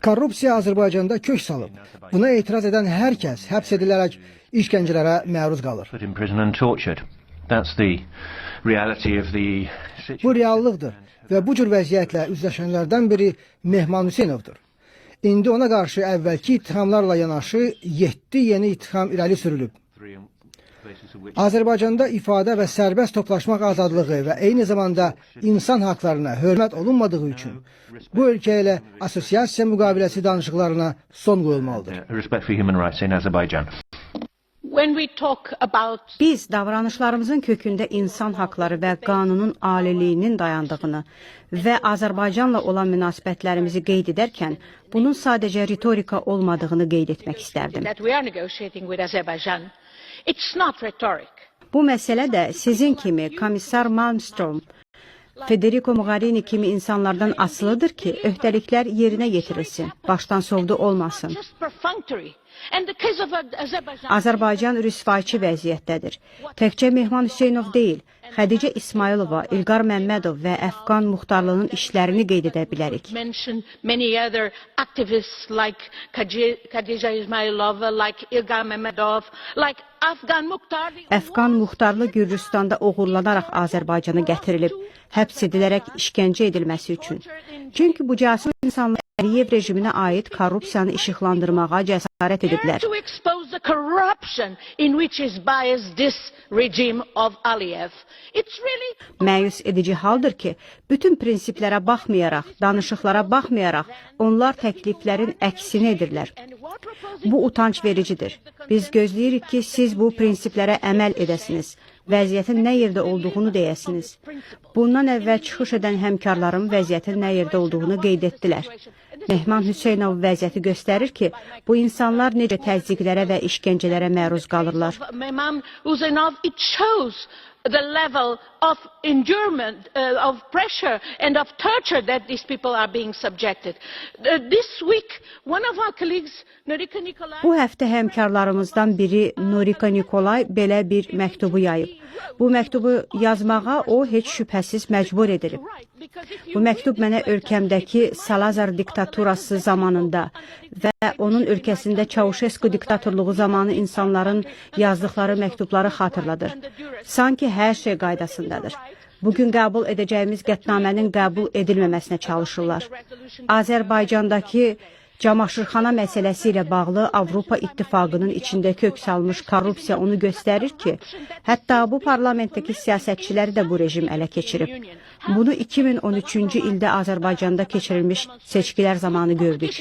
Korrupsiya Azərbaycanda kök salıb. Buna etiraz edən hər kəs həbs edilərək işgəncələrə məruz qalır. Bu reallıqdır və bu cür vəziyyətlə üzləşənlərdən biri Mehman Hüseynovdur. İndi ona qarşı əvvəlki ittihamlarla yanaşı 7 yeni ittiham irəli sürülüb. Azərbaycanda ifadə və sərbəst toplaşmaq azadlığı və eyni zamanda insan haqlarına hörmət olunmadığı üçün bu ölkə ilə assosiasiya müqaviləsi danışıqlarına son qoyulmalıdır. Biz davranışlarımızın kökündə insan haqları və qanunun aliliyinin dayandığını və Azərbaycanla olan münasibətlərimizi qeyd edərkən, bunun sadəcə ritorika olmadığını qeyd etmək istərdim. Bu məsələ də sizin kimi komissar Malmström, Federico Mogherini kimi insanlardan asılıdır ki, öhdəliklər yerinə yetirilsin, başdan sovdu olmasın. Azərbaycan rüsvayçı vəziyyətdədir. Təkcə Mehman Hüseynov deyil, Xədicə İsmailova, İlqar Məmmədov və Əfqan Muxtarlığının işlərini qeyd edə bilərik. Əfqan Muxtarlı Gürcüstanda oğurlanaraq Azərbaycana gətirilib, həbs edilərək işgəncə edilməsi üçün. Çünki bu casus insanlar Əliyev rejiminə aid korrupsiyanı işıqlandırmağa cəsarət ediblər. Məyus edici haldır ki, bütün prinsiplərə baxmayaraq, danışıqlara baxmayaraq, onlar təkliflərin əksini edirlər. Bu utanç vericidir. Biz gözləyirik ki, siz bu prinsiplərə əməl edəsiniz, vəziyyətin nə yerdə olduğunu deyəsiniz. Bundan əvvəl çıxış edən həmkarlarım vəziyyətin nə yerdə olduğunu qeyd etdilər. Mehman Hüseynov vəziyyəti göstərir ki, bu insanlar necə təzyiqlərə və işgəncələrə məruz qalırlar. The level of endurement, of pressure and of torture that these people are being subjected. This week, one of our colleagues, Norika Nikolay... Bu həftə həmkarlarımızdan biri Norika Nikolay belə bir məktubu yayıb. Bu məktubu yazmağa o heç şübhəsiz məcbur edilib. Bu məktub mənə ölkəmdəki Salazar diktaturası zamanında və onun ölkəsində Çavuşesku diktatorluğu zamanı insanların yazdıqları məktubları xatırladır. Sanki hər şey qaydasındadır. Bugün qəbul edəcəyimiz qətnamənin qəbul edilməməsinə çalışırlar. Azərbaycandakı Camaşırxana məsələsi ilə bağlı Avropa İttifaqının içində kök salmış korrupsiya onu göstərir ki, hətta bu parlamentdəki siyasətçiləri də bu rejim ələ keçirib. Bunu 2013-cü ildə Azərbaycanda keçirilmiş seçkilər zamanı gördük.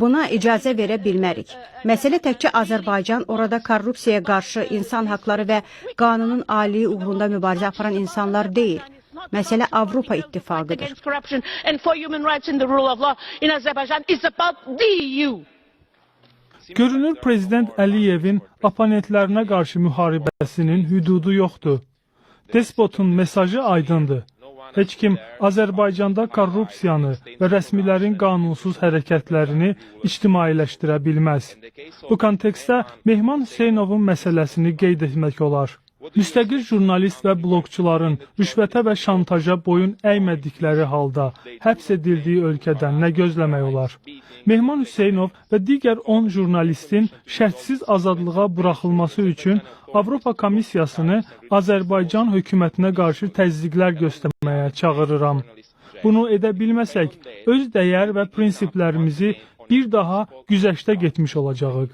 Buna icazə verə bilmərik. Məsələ təkcə Azərbaycan, orada korrupsiyaya qarşı insan haqları və qanunun aliliyi uğrunda mübarizə aparan insanlar deyil. Məsələ Avropa İttifaqıdır. Görünür, Prezident Əliyevin oponentlərinə qarşı müharibəsinin hüdudu yoxdur. Despotun mesajı aydındır. Heç kim Azərbaycanda korrupsiyanı və rəsmilərin qanunsuz hərəkətlərini ictimailəşdirə bilməz. Bu kontekstdə Mehman Hüseynovun məsələsini qeyd etmək olar. Müstəqil jurnalist və blogçuların rüşvətə və şantaja boyun əymədikləri halda həbs edildiyi ölkədən nə gözləmək olar? Mehman Hüseynov və digər 10 jurnalistin şərtsiz azadlığa buraxılması üçün Avropa Komissiyasını Azərbaycan hökumətinə qarşı təzyiqlər göstərməyə çağırıram. Bunu edə bilməsək, öz dəyər və prinsiplərimizi bir daha güzəştə getmiş olacağıq.